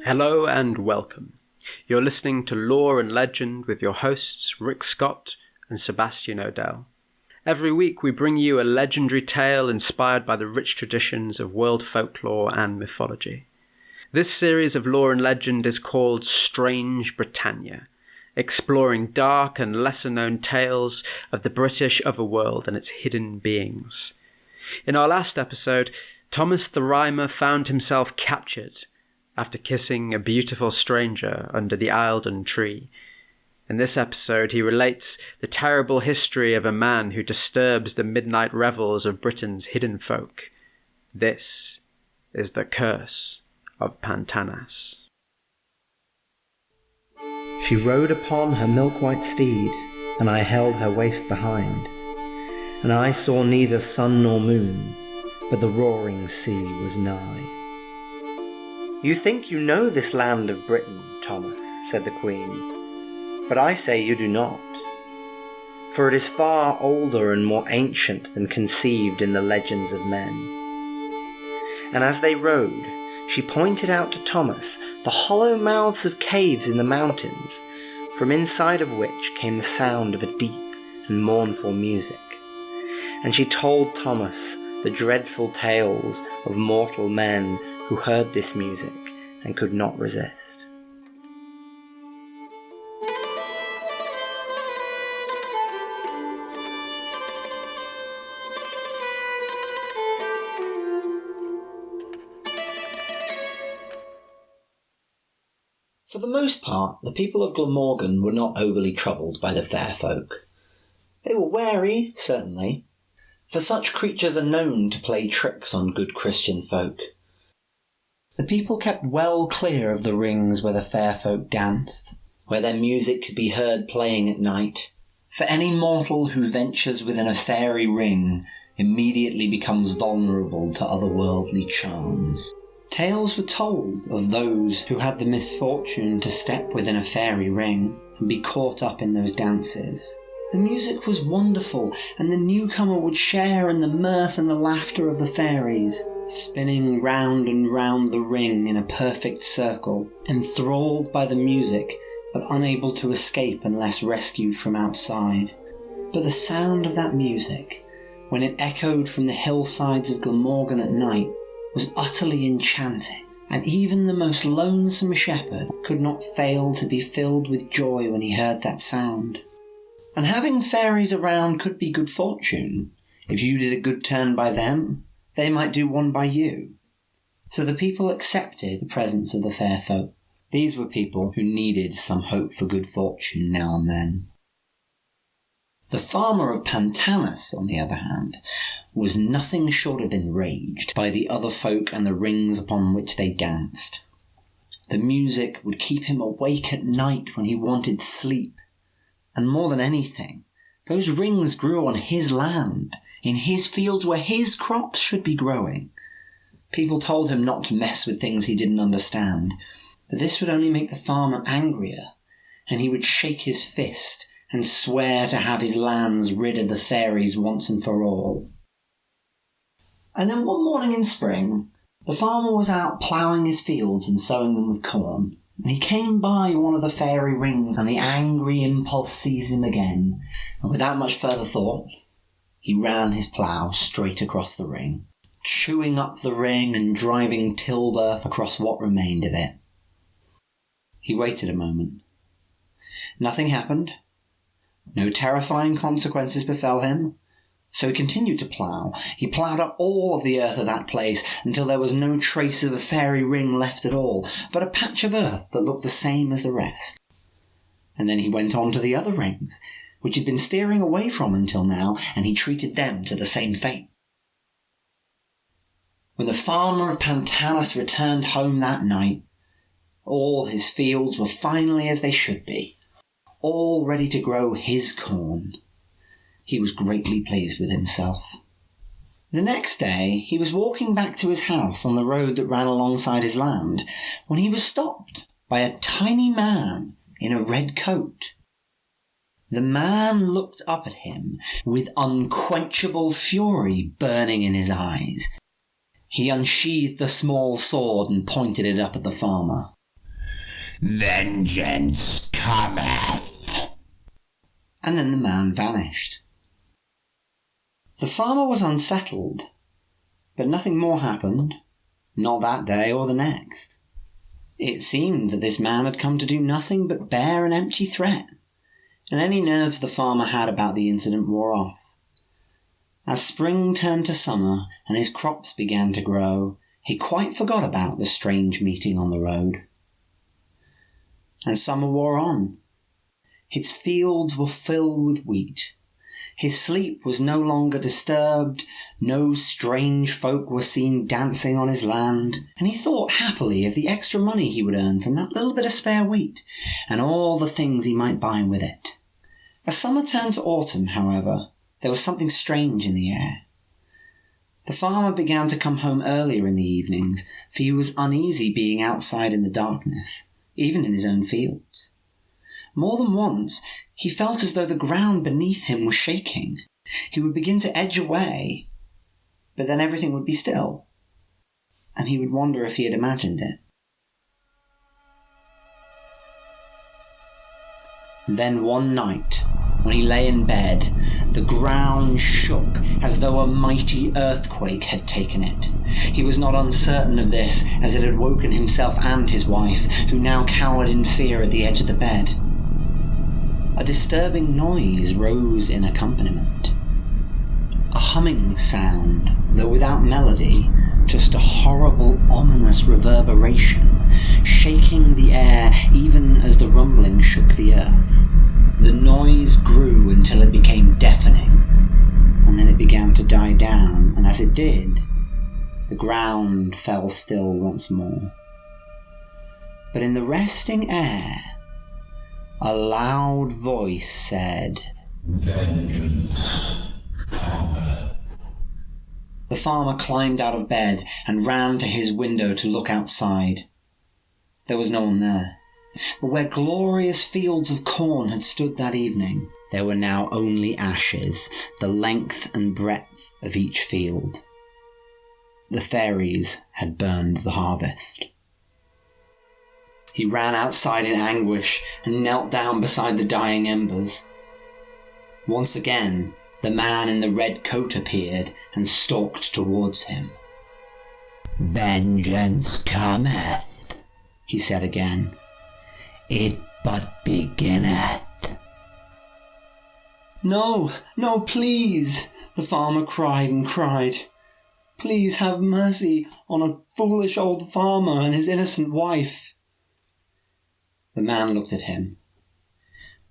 Hello and welcome. You're listening to Lore and Legend with your hosts Rick Scott and Sebastian Odell. Every week we bring you a legendary tale inspired by the rich traditions of world folklore and mythology. This series of Lore and Legend is called Strange Britannia, exploring dark and lesser-known tales of the British overworld and its hidden beings. In our last episode, Thomas the Rhymer found himself captured after kissing a beautiful stranger under the Eildon tree. In this episode, he relates the terrible history of a man who disturbs the midnight revels of Britain's hidden folk. This is the curse of Pantannas. She rode upon her milk-white steed, and I held her waist behind. And I saw neither sun nor moon, but the roaring sea was nigh. "You think you know this land of Britain, Thomas," said the Queen, "but I say you do not. For it is far older and more ancient than conceived in the legends of men." And as they rode, she pointed out to Thomas the hollow mouths of caves in the mountains, from inside of which came the sound of a deep and mournful music. And she told Thomas the dreadful tales of mortal men who heard this music and could not resist. For the most part, the people of Glamorgan were not overly troubled by the fair folk. They were wary, certainly, for such creatures are known to play tricks on good Christian folk. The people kept well clear of the rings where the fair folk danced, where their music could be heard playing at night, for any mortal who ventures within a fairy ring immediately becomes vulnerable to otherworldly charms. Tales were told of those who had the misfortune to step within a fairy ring and be caught up in those dances. The music was wonderful, and the newcomer would share in the mirth and the laughter of the fairies, spinning round and round the ring in a perfect circle, enthralled by the music, but unable to escape unless rescued from outside. But the sound of that music, when it echoed from the hillsides of Glamorgan at night, was utterly enchanting, and even the most lonesome shepherd could not fail to be filled with joy when he heard that sound. And having fairies around could be good fortune. If you did a good turn by them, they might do one by you. So the people accepted the presence of the fair folk. These were people who needed some hope for good fortune now and then. The farmer of Pantannas, on the other hand, was nothing short of enraged by the other folk and the rings upon which they danced. The music would keep him awake at night when he wanted sleep. And more than anything, those rings grew on his land, in his fields where his crops should be growing. People told him not to mess with things he didn't understand, but this would only make the farmer angrier, and he would shake his fist and swear to have his lands rid of the fairies once and for all. And then one morning in spring, the farmer was out ploughing his fields and sowing them with corn. And he came by one of the fairy rings, and the angry impulse seized him again, and without much further thought, he ran his plough straight across the ring, chewing up the ring and driving tilled earth across what remained of it. He waited a moment. Nothing happened. No terrifying consequences befell him. So he continued to plough. He ploughed up all of the earth of that place until there was no trace of a fairy ring left at all, but a patch of earth that looked the same as the rest. And then he went on to the other rings, which he'd been steering away from until now, and he treated them to the same fate. When the farmer of Pantannas returned home that night, all his fields were finally as they should be, all ready to grow his corn. He was greatly pleased with himself. The next day he was walking back to his house on the road that ran alongside his land, when he was stopped by a tiny man in a red coat. The man looked up at him with unquenchable fury burning in his eyes. He unsheathed the small sword and pointed it up at the farmer. Vengeance cometh. And then the man vanished. The farmer was unsettled, but nothing more happened, not that day or the next. It seemed that this man had come to do nothing but bear an empty threat, and any nerves the farmer had about the incident wore off. As spring turned to summer and his crops began to grow, he quite forgot about the strange meeting on the road. And summer wore on. His fields were filled with wheat. His sleep was no longer disturbed, no strange folk were seen dancing on his land, and he thought happily of the extra money he would earn from that little bit of spare wheat, and all the things he might buy with it. As summer turned to autumn, however, there was something strange in the air. The farmer began to come home earlier in the evenings, for he was uneasy being outside in the darkness, even in his own fields. More than once, he felt as though the ground beneath him was shaking. He would begin to edge away, but then everything would be still, and he would wonder if he had imagined it. And then one night, when he lay in bed, the ground shook as though a mighty earthquake had taken it. He was not uncertain of this, as it had woken himself and his wife, who now cowered in fear at the edge of the bed. A disturbing noise rose in accompaniment. A humming sound, though without melody, just a horrible, ominous reverberation, shaking the air even as the rumbling shook the earth. The noise grew until it became deafening, and then it began to die down, and as it did, the ground fell still once more. But in the resting air, a loud voice said, Vengeance cometh. The farmer climbed out of bed and ran to his window to look outside. There was no one there, but where glorious fields of corn had stood that evening, there were now only ashes, the length and breadth of each field. The fairies had burned the harvest. He ran outside in anguish and knelt down beside the dying embers. Once again, the man in the red coat appeared and stalked towards him. Vengeance cometh, he said again. It but beginneth. No, no, please, the farmer cried and cried. Please have mercy on a foolish old farmer and his innocent wife. The man looked at him.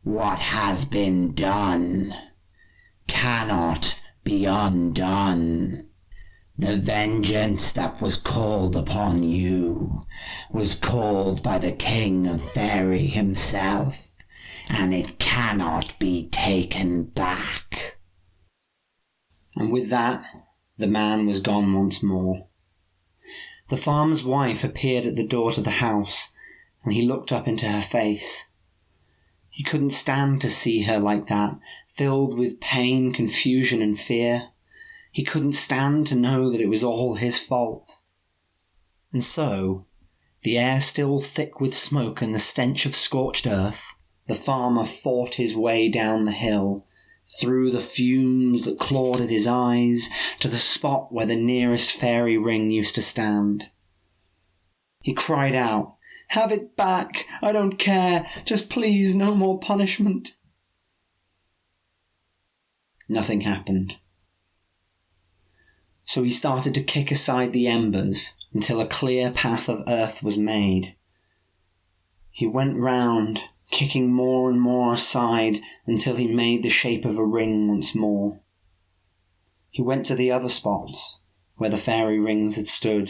What has been done cannot be undone. The vengeance that was called upon you was called by the King of Faery himself, and it cannot be taken back. And with that, the man was gone once more. The farmer's wife appeared at the door to the house, and he looked up into her face. He couldn't stand to see her like that, filled with pain, confusion, and fear. He couldn't stand to know that it was all his fault. And so, the air still thick with smoke and the stench of scorched earth, the farmer fought his way down the hill, through the fumes that clawed at his eyes, to the spot where the nearest fairy ring used to stand. He cried out, "Have it back! I don't care! Just please, no more punishment!" Nothing happened. So he started to kick aside the embers until a clear path of earth was made. He went round, kicking more and more aside until he made the shape of a ring once more. He went to the other spots where the fairy rings had stood,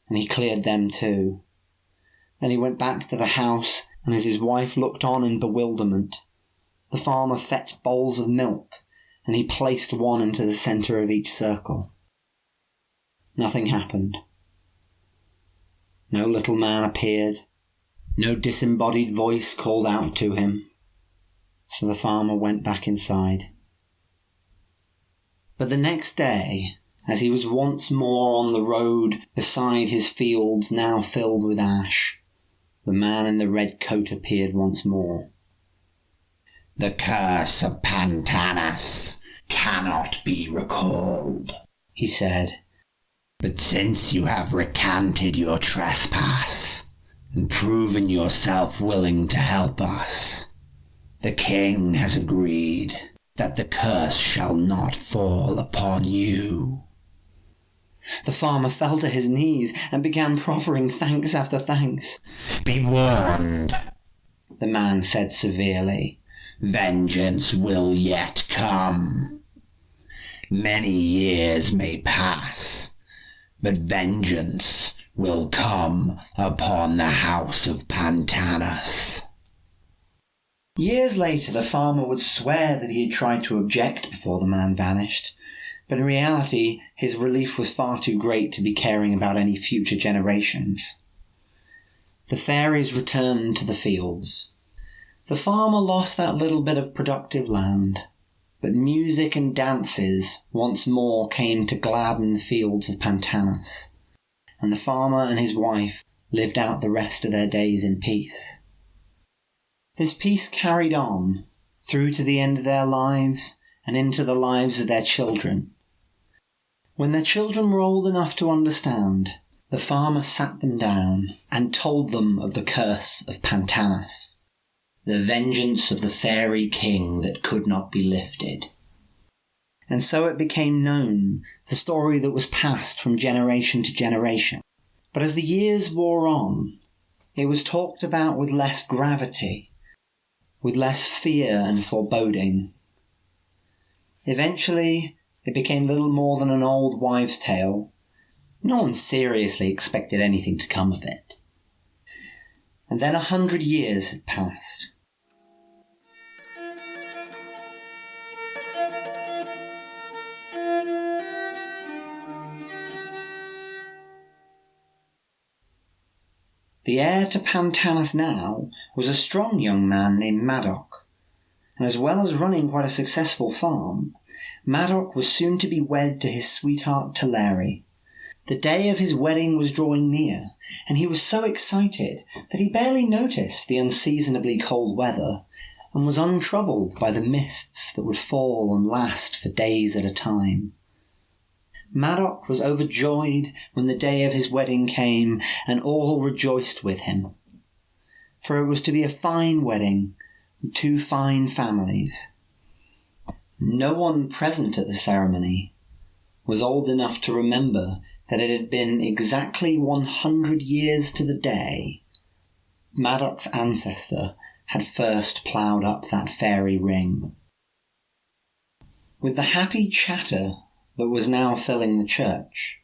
and he cleared them too. Then he went back to the house, and as his wife looked on in bewilderment, the farmer fetched bowls of milk, and he placed one into the centre of each circle. Nothing happened. No little man appeared. No disembodied voice called out to him. So the farmer went back inside. But the next day, as he was once more on the road beside his fields now filled with ash, The man in the red coat appeared once more. The curse of Pantannas cannot be recalled, he said. But since you have recanted your trespass and proven yourself willing to help us, the king has agreed that the curse shall not fall upon you. The farmer fell to his knees and began proffering thanks after thanks. Be warned, the man said severely. Vengeance will yet come. Many years may pass, but vengeance will come upon the house of Pantannas. Years later, the farmer would swear that he had tried to object before the man vanished, but in reality his relief was far too great to be caring about any future generations. The fairies returned to the fields. The farmer lost that little bit of productive land, but music and dances once more came to gladden the fields of Pantannas, and the farmer and his wife lived out the rest of their days in peace. This peace carried on through to the end of their lives and into the lives of their children. When their children were old enough to understand, the farmer sat them down and told them of the curse of Pantannas, the vengeance of the fairy king that could not be lifted. And so it became known, the story that was passed from generation to generation. But as the years wore on, it was talked about with less gravity, with less fear and foreboding. Eventually, it became little more than an old wives' tale. No one seriously expected anything to come of it. And then 100 years had passed. The heir to Pantannas now was a strong young man named Madoc, and as well as running quite a successful farm, Madoc was soon to be wed to his sweetheart Teleri. The day of his wedding was drawing near, and he was so excited that he barely noticed the unseasonably cold weather, and was untroubled by the mists that would fall and last for days at a time. Madoc was overjoyed when the day of his wedding came, and all rejoiced with him. For it was to be a fine wedding, with 2 fine families. No one present at the ceremony was old enough to remember that it had been exactly 100 years to the day Madoc's ancestor had first ploughed up that fairy ring. With the happy chatter that was now filling the church,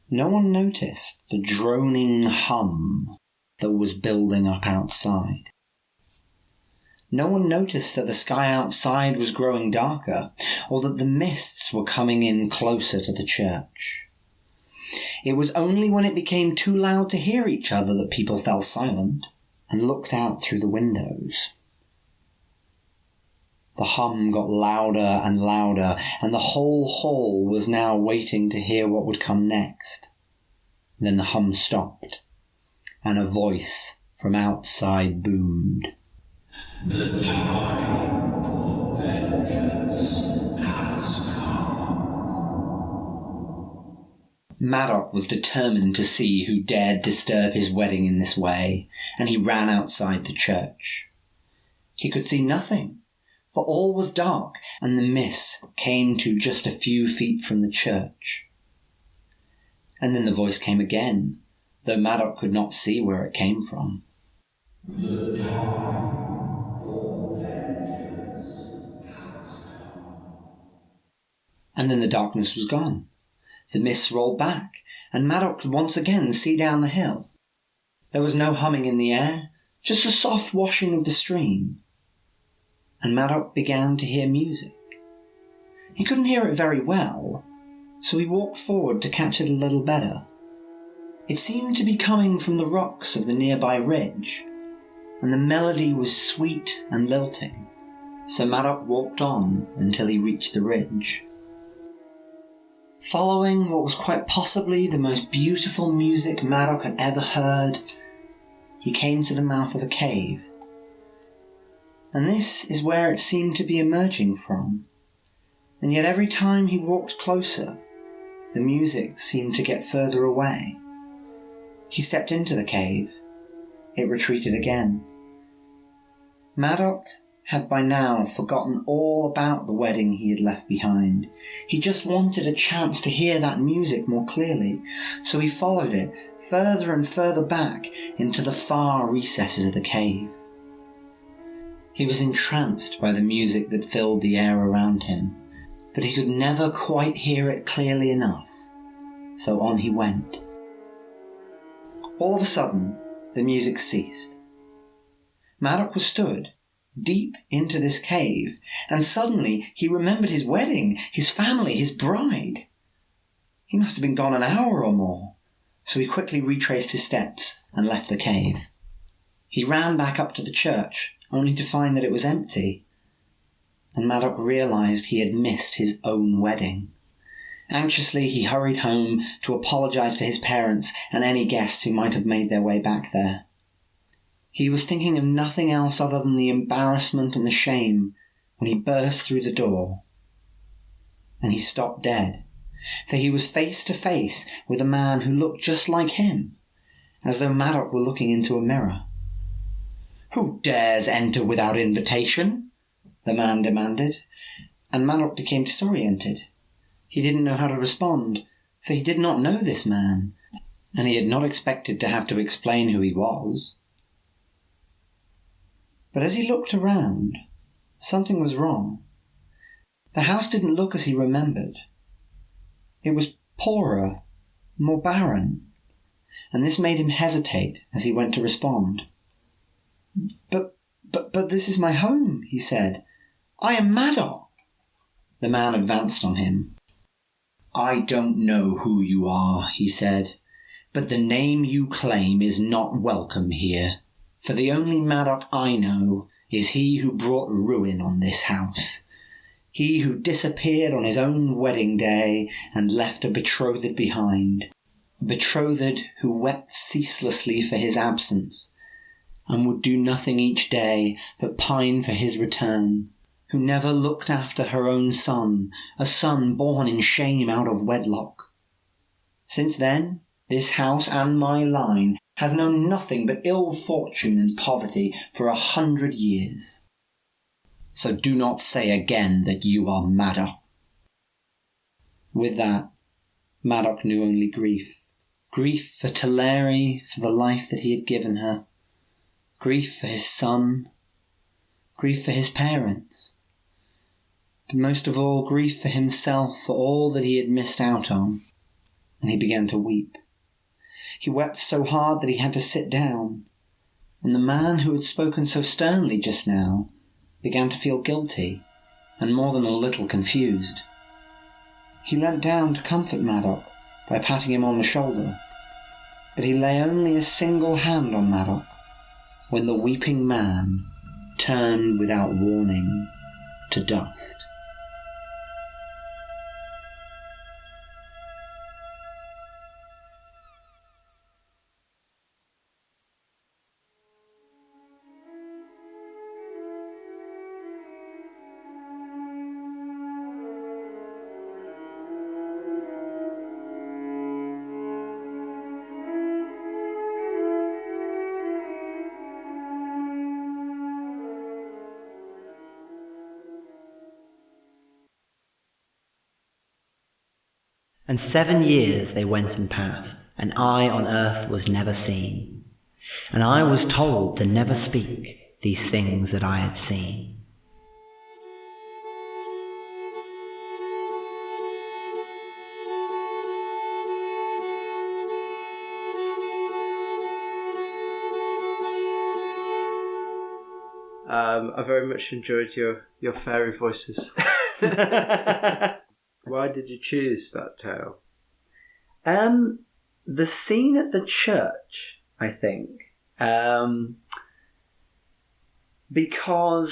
no one noticed the droning hum that was building up outside. No one noticed that the sky outside was growing darker, or that the mists were coming in closer to the church. It was only when it became too loud to hear each other that people fell silent and looked out through the windows. The hum got louder and louder, and the whole hall was now waiting to hear what would come next. Then the hum stopped, and a voice from outside boomed. The time for vengeance has come. Madoc was determined to see who dared disturb his wedding in this way, and he ran outside the church. He could see nothing, for all was dark, and the mist came to just a few feet from the church. And then the voice came again, though Madoc could not see where it came from. The time for vengeance has come. And then the darkness was gone. The mist rolled back, and Madoc could once again see down the hill. There was no humming in the air, just a soft washing of the stream. And Madoc began to hear music. He couldn't hear it very well, so he walked forward to catch it a little better. It seemed to be coming from the rocks of the nearby ridge, and the melody was sweet and lilting, so Madoc walked on until he reached the ridge. Following what was quite possibly the most beautiful music Madoc had ever heard, he came to the mouth of a cave. And this is where it seemed to be emerging from. And yet every time he walked closer, the music seemed to get further away. He stepped into the cave. It retreated again. Maddock had by now forgotten all about the wedding he had left behind. He just wanted a chance to hear that music more clearly, so he followed it further and further back into the far recesses of the cave. He was entranced by the music that filled the air around him, but he could never quite hear it clearly enough, so on he went. All of a sudden, the music ceased. Maddock was stood deep into this cave, and suddenly he remembered his wedding, his family, his bride. He must have been gone an hour or more, so he quickly retraced his steps and left the cave. He ran back up to the church, only to find that it was empty, and Maddock realized he had missed his own wedding. Anxiously, he hurried home to apologize to his parents and any guests who might have made their way back there. He was thinking of nothing else other than the embarrassment and the shame when he burst through the door. And he stopped dead, for he was face to face with a man who looked just like him, as though Maddock were looking into a mirror. "Who dares enter without invitation?" the man demanded, and Maddock became disoriented. He didn't know how to respond, for he did not know this man, and he had not expected to have to explain who he was. But as he looked around, something was wrong. The house didn't look as he remembered. It was poorer, more barren, and this made him hesitate as he went to respond. But this is my home," he said. "I am Maddock." The man advanced on him. "I don't know who you are," he said, "but the name you claim is not welcome here. For the only Maddock I know is he who brought ruin on this house. He who disappeared on his own wedding day and left a betrothed behind. A betrothed who wept ceaselessly for his absence, and would do nothing each day but pine for his return. Who never looked after her own son, a son born in shame out of wedlock. Since then, this house and my line has known nothing but ill fortune and poverty for 100 years. So do not say again that you are Maddock." With that, Maddock knew only grief. Grief for Tulare, for the life that he had given her. Grief for his son. Grief for his parents. But most of all, grief for himself for all that he had missed out on. And he began to weep. He wept so hard that he had to sit down, and the man who had spoken so sternly just now began to feel guilty, and more than a little confused. He leant down to comfort Maddock by patting him on the shoulder, but he lay only a single hand on Maddock when the weeping man turned without warning to dust. And 7 years they went and passed, and eye on earth was never seen. And I was told to never speak these things that I had seen. I very much enjoyed your fairy voices. Why did you choose that tale? The scene at the church, I think, because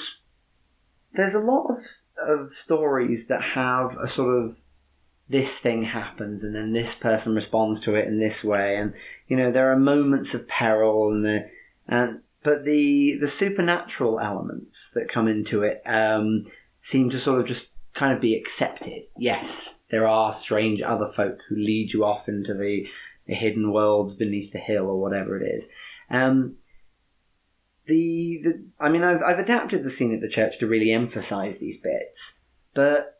there's a lot of stories that have a sort of this thing happens and then this person responds to it in this way, and there are moments of peril But the supernatural elements that come into it seem to sort of just kind of be accepted. Yes, there are strange other folk who lead you off into the hidden worlds beneath the hill or whatever it is. I've adapted the scene at the church to really emphasize these bits, but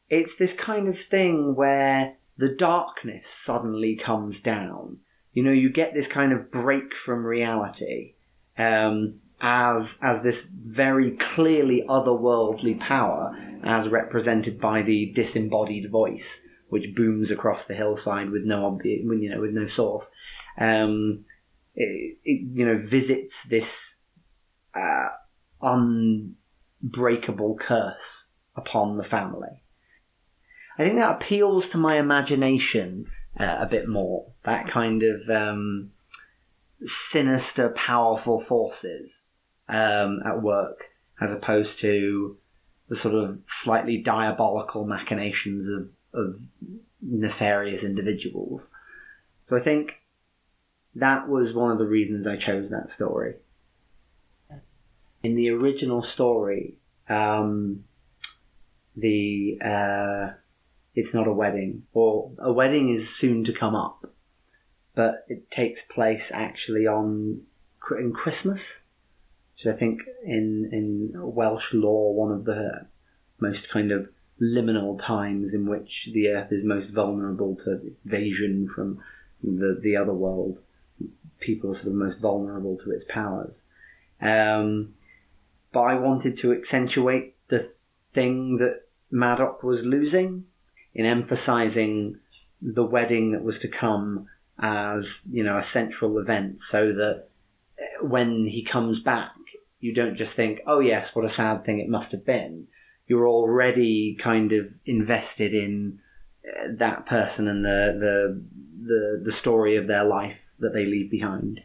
it's this kind of thing where the darkness suddenly comes down. You get this kind of break from reality, as this very clearly otherworldly power, as represented by the disembodied voice, which booms across the hillside with no source. It visits this unbreakable curse upon the family. I think that appeals to my imagination a bit more. That kind of sinister, powerful forces at work, as opposed to the sort of slightly diabolical machinations of nefarious individuals. So I think that was one of the reasons I chose that story. In the original story, it's not a wedding, or a wedding is soon to come up, but it takes place actually in Christmas, which I think in Welsh lore, one of the most kind of liminal times in which the earth is most vulnerable to invasion from the other world. People are sort of most vulnerable to its powers. But I wanted to accentuate the thing that Madoc was losing in emphasizing the wedding that was to come as, a central event, so that when he comes back, you don't just think, oh yes, what a sad thing it must have been. You're already kind of invested in that person and the story of their life that they leave behind.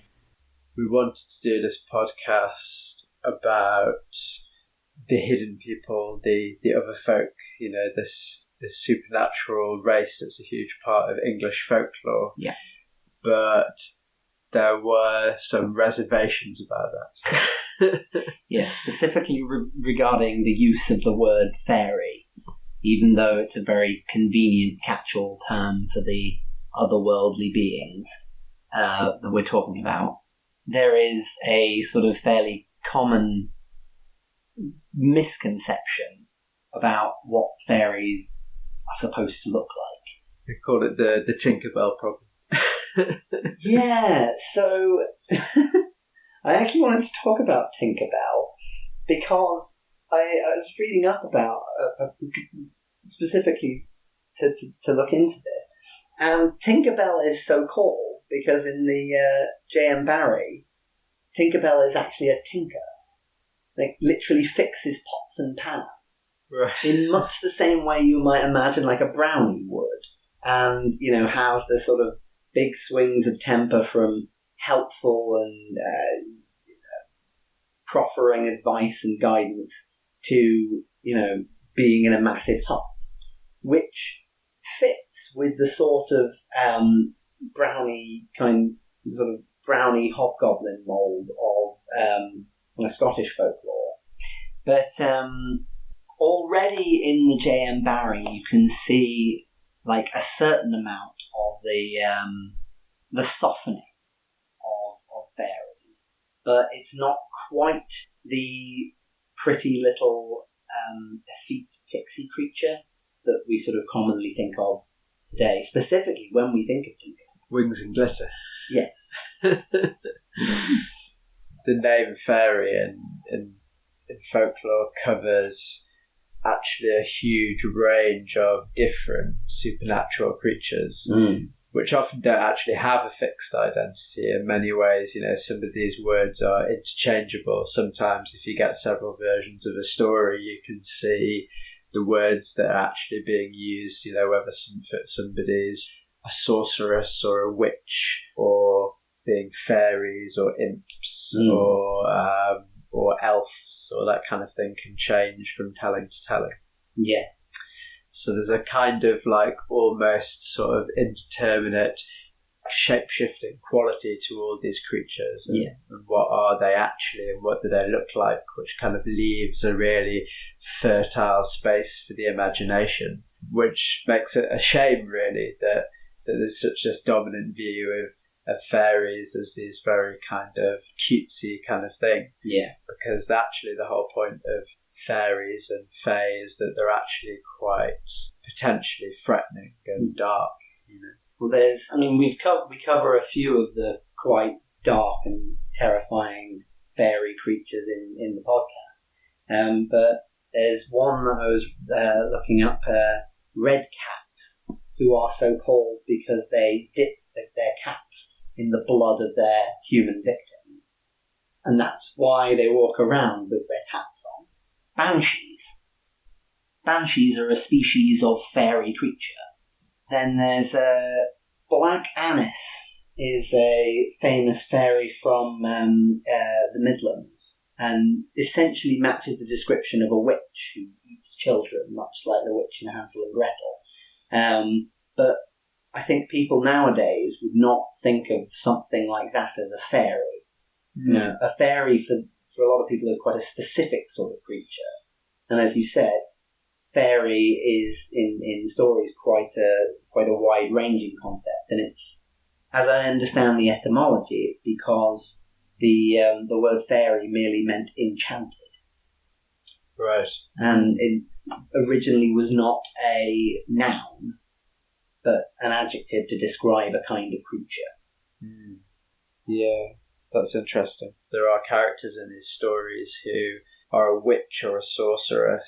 We wanted to do this podcast about the hidden people, the other folk, this supernatural race that's a huge part of English folklore. Yeah. But there were some reservations about that. Yes, specifically regarding the use of the word faery, even though it's a very convenient catch-all term for the otherworldly beings that we're talking about. There is a sort of fairly common misconception about what fairies are supposed to look like. They call it the Tinkerbell problem. Yeah, so I actually wanted to talk about Tinkerbell because I was reading up about specifically to look into this, and Tinkerbell is so called because in the J.M. Barrie, Tinkerbell is actually a tinker. Like, literally fixes pots and pans. Right. In much the same way you might imagine like a brownie would. And, has the sort of big swings of temper from helpful and proffering advice and guidance to, being in a massive hut, which fits with the sort of brownie hobgoblin mould of Scottish folklore. But already in the J.M. Barrie you can see like a certain amount of the softening of fairies, but it's not quite the pretty little effete pixie creature that we sort of commonly think of today, specifically when we think of Tinkerbell. Wings and glitter. Yes. The name fairy in folklore covers actually a huge range of different supernatural creatures, which often don't actually have a fixed identity. In many ways, some of these words are interchangeable. Sometimes if you get several versions of a story, you can see the words that are actually being used, whether somebody's a sorceress or a witch, or being fairies or imps, or elves, or that kind of thing can change from telling to telling. Yeah. So there's a kind of like almost sort of indeterminate shape-shifting quality to all these creatures, and what are they actually, and what do they look like, which kind of leaves a really fertile space for the imagination, which makes it a shame, really, that there's such a dominant view of fairies as these very kind of cutesy kind of thing. Yeah. Because actually the whole point of fairies and fae is that they're actually quite potentially threatening and dark, you know. Well, we cover a few of the quite dark and terrifying fairy creatures in the podcast. But there's one that I was looking up, red cats, who are so called because they dip their cats in the blood of their human victims. And that's why they walk around with red hats on. Banshees. Banshees are a species of fairy creature. Then there's Black Anis, is a famous fairy from the Midlands, and essentially matches the description of a witch who eats children, much like the witch in Hansel and Gretel. But I think people nowadays would not think of something like that as a fairy. Mm. You know, a fairy for a lot of people is quite a specific sort of creature, and as you said, fairy is in stories quite a wide-ranging concept, and it's, as I understand the etymology, it's because the word fairy merely meant enchanted. Right. And it originally was not a noun, but an adjective to describe a kind of creature. Mm. Yeah, that's interesting. There are characters in these stories who are a witch or a sorceress.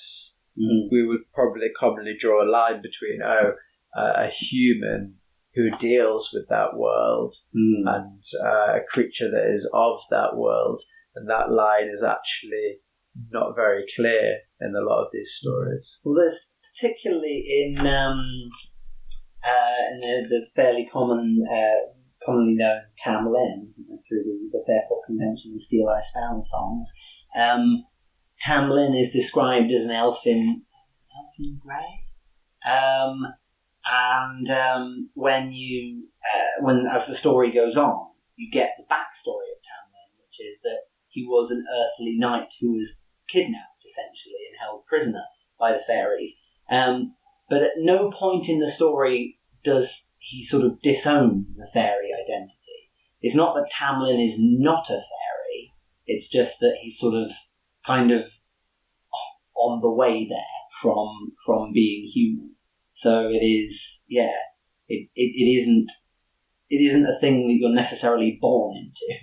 Mm. We would probably commonly draw a line between a human who deals with that world and a creature that is of that world, and that line is actually not very clear in a lot of these stories. Well, there's particularly in the fairly commonly known Tamlin, through the Fairport Convention and Steel Ice Found songs. Tamlin is described as an elfin grey, and when as the story goes on, you get the backstory of Tamlin, which is that he was an earthly knight who was kidnapped essentially and held prisoner by the fairies. But at no point in the story does he sort of disown the fairy identity. It's not that Tamlin is not a fairy; it's just that he's sort of kind of on the way there from being human. So it is, it isn't a thing that you're necessarily born into.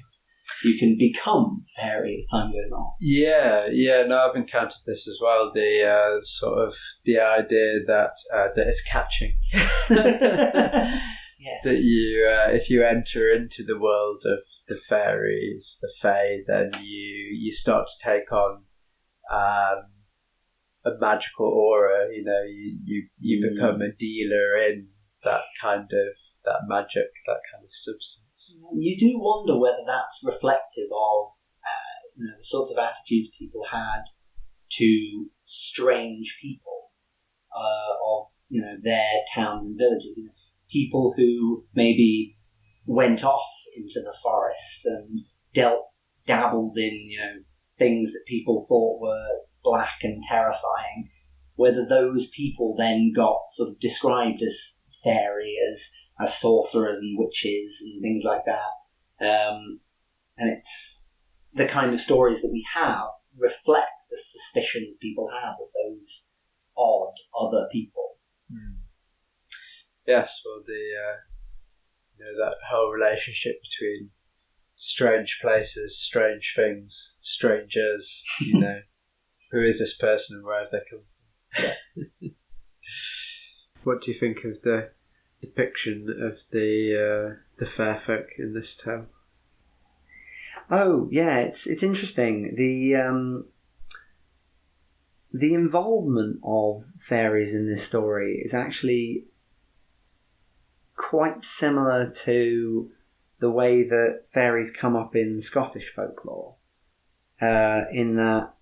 You can become fairy as time goes on. Yeah, no, I've encountered this as well. The sort of the idea that it's catching. Yeah. That you, if you enter into the world of the fairies, the fae, then you start to take on a magical aura. You know, you become a dealer in that kind of that magic, that kind of substance. You do wonder whether that's reflective of the sorts of attitudes people had to strange people of their towns and villages. People who maybe went off into the forest and dabbled in things that people thought were black and terrifying. Whether those people then got sort of described as fairy, as sorcerers and witches and things like that. And it's the kind of stories that we have reflect the suspicions people have of those odd other people. Mm. Yes, well, that whole relationship between strange places, strange things, strangers, who is this person and where have they come from? What do you think of the depiction of the fair folk in this tale? Oh yeah, it's interesting. The involvement of fairies in this story is actually quite similar to the way that fairies come up in Scottish folklore, in that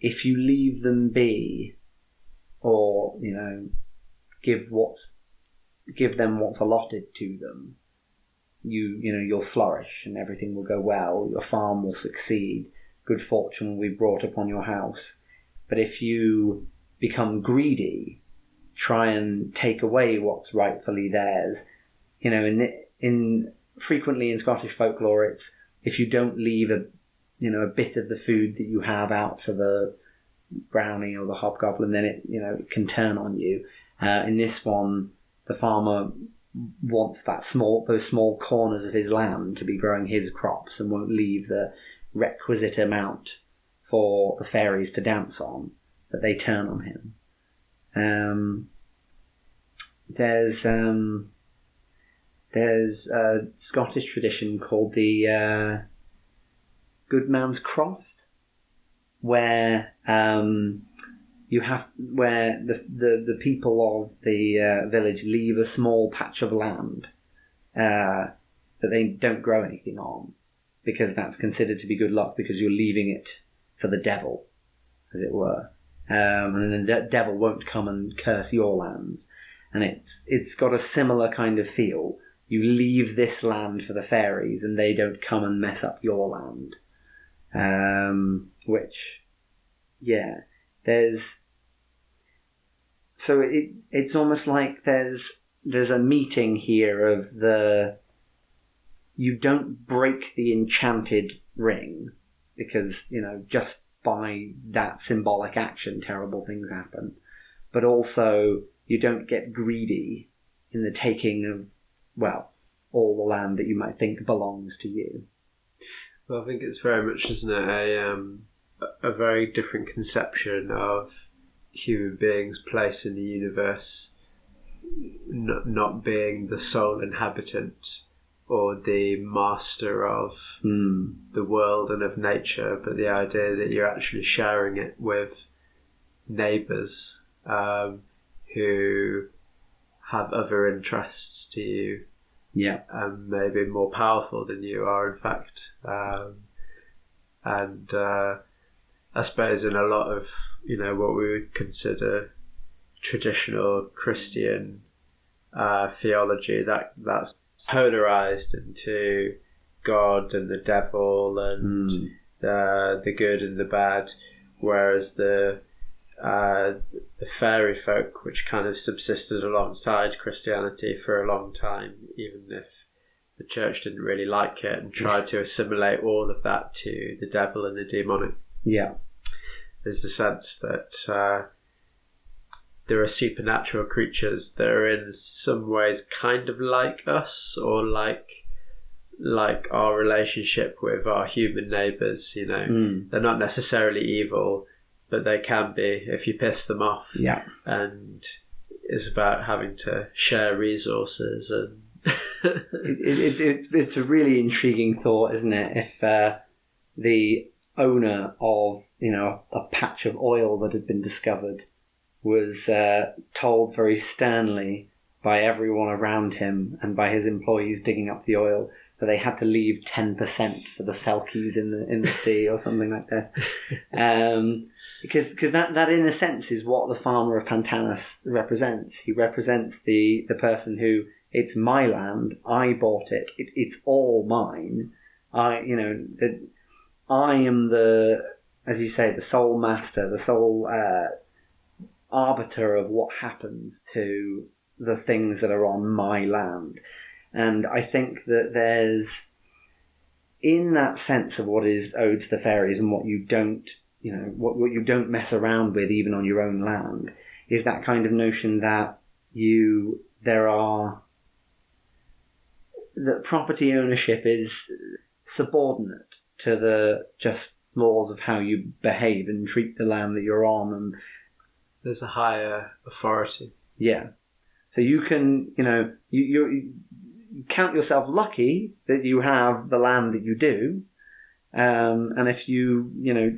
if you leave them be, or give them what's allotted to them, you'll flourish and everything will go well, your farm will succeed, good fortune will be brought upon your house. But if you become greedy, try and take away what's rightfully theirs, frequently in Scottish folklore, it's if you don't leave a bit of the food that you have out for the brownie or the hobgoblin, then it can turn on you. In this one, the farmer wants those small corners of his land to be growing his crops and won't leave the requisite amount for the fairies to dance on, but they turn on him. There's a Scottish tradition called the Good Man's Croft, where the people of the village leave a small patch of land that they don't grow anything on, because that's considered to be good luck, because you're leaving it for the devil, as it were, and then the devil won't come and curse your lands. And it's got a similar kind of feel. You leave this land for the fairies, and they don't come and mess up your land. It's almost like there's a meeting here of you don't break the enchanted ring, because just by that symbolic action terrible things happen, but also you don't get greedy in the taking of all the land that you might think belongs to you. Well, I think it's very much, isn't it, a very different conception of human beings' place in the universe, not being the sole inhabitant or the master of the world and of nature, but the idea that you're actually sharing it with neighbours who have other interests to you, and maybe more powerful than you are, in fact. I suppose in a lot of what we would consider traditional Christian theology, that's polarized into God and the devil and the good and the bad, whereas the fairy folk, which kind of subsisted alongside Christianity for a long time, even if the church didn't really like it and tried to assimilate all of that to the devil and the demonic. There's the sense that there are supernatural creatures that are in some ways kind of like us, or like our relationship with our human neighbours. They're not necessarily evil, but they can be if you piss them off. And it's about having to share resources and it's a really intriguing thought, isn't it? If the owner of a patch of oil that had been discovered was told very sternly by everyone around him and by his employees digging up the oil that they had to leave 10% for the selkies in the sea or something like that. Because that in a sense is what the farmer of Pantannas represents. He represents the person who, it's my land, I bought it, it's all mine. I am the, as you say, the sole master, the sole arbiter of what happens to the things that are on my land. And I think that there's, in that sense of what is owed to the fairies and what you don't, what you don't mess around with even on your own land, is that kind of notion that that property ownership is subordinate to the just laws of how you behave and treat the land that you're on, and there's a higher authority. So you can, you count yourself lucky that you have the land that you do, and if you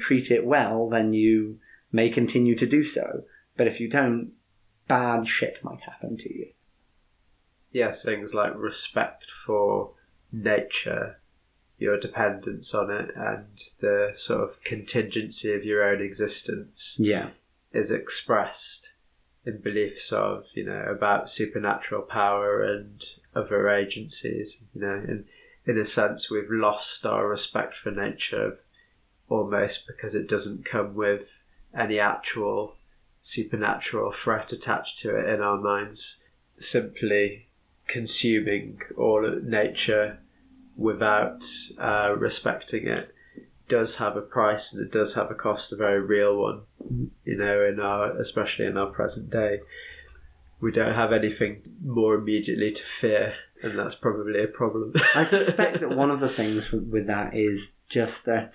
treat it well, then you may continue to do so. But if you don't, bad shit might happen to you. Yes, things like respect for nature, your dependence on it, and the sort of contingency of your own existence is expressed in beliefs of, about supernatural power and other agencies. In a sense, we've lost our respect for nature almost because it doesn't come with any actual supernatural threat attached to it in our minds. Simply consuming all of nature without respecting it does have a price, and it does have a cost, a very real one. Especially in our present day, we don't have anything more immediately to fear, and that's probably a problem. I suspect that one of the things with that is just that,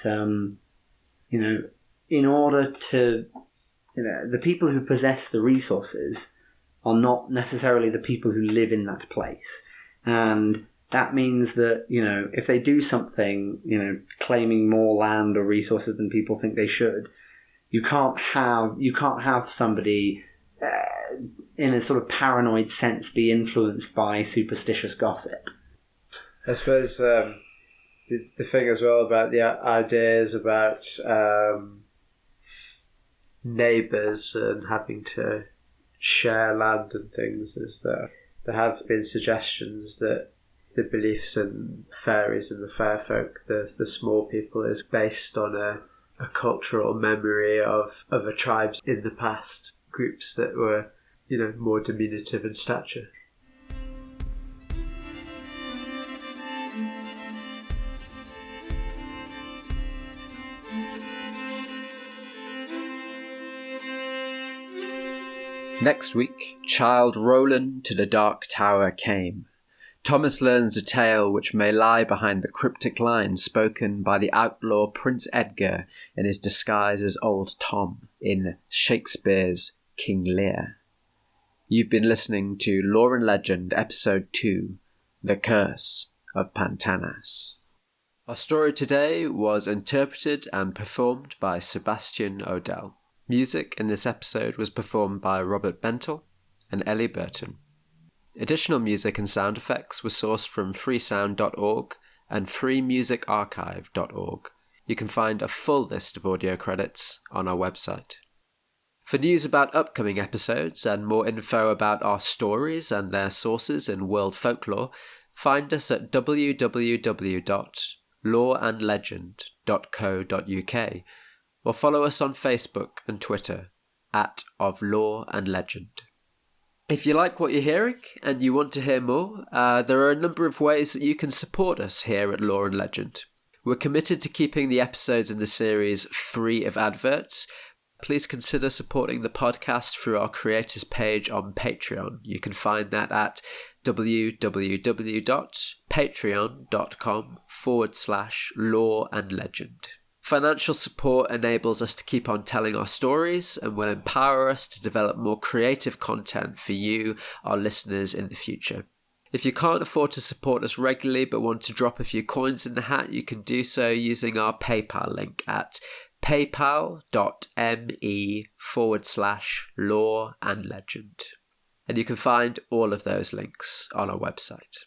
in order to, the people who possess the resources are not necessarily the people who live in that place. And that means that, if they do something, claiming more land or resources than people think they should, you can't have somebody in a sort of paranoid sense be influenced by superstitious gossip. I suppose the thing as well about the ideas about neighbours and having to share land and things is that there have been suggestions that the beliefs in fairies and the fair folk, the small people, is based on a cultural memory of other tribes in the past, groups that were, more diminutive in stature. Next week, child Roland to the dark tower came. Thomas learns a tale which may lie behind the cryptic lines spoken by the outlaw Prince Edgar in his disguise as Old Tom in Shakespeare's King Lear. You've been listening to Lore and Legend, Episode 2, The Curse of Pantannas. Our story today was interpreted and performed by Sebastian Odell. Music in this episode was performed by Robert Bentel and Ellie Burton. Additional music and sound effects were sourced from freesound.org and freemusicarchive.org. You can find a full list of audio credits on our website. For news about upcoming episodes and more info about our stories and their sources in world folklore, find us at www.loreandlegend.co.uk or follow us on Facebook and Twitter @of Lore and Legend. If you like what you're hearing and you want to hear more, there are a number of ways that you can support us here at Lore and Legend. We're committed to keeping the episodes in the series free of adverts. Please consider supporting the podcast through our creators page on Patreon. You can find that at www.patreon.com/lore-and-legend. Financial support enables us to keep on telling our stories and will empower us to develop more creative content for you, our listeners, in the future. If you can't afford to support us regularly but want to drop a few coins in the hat, you can do so using our PayPal link at paypal.me/lore-and-legend. And you can find all of those links on our website.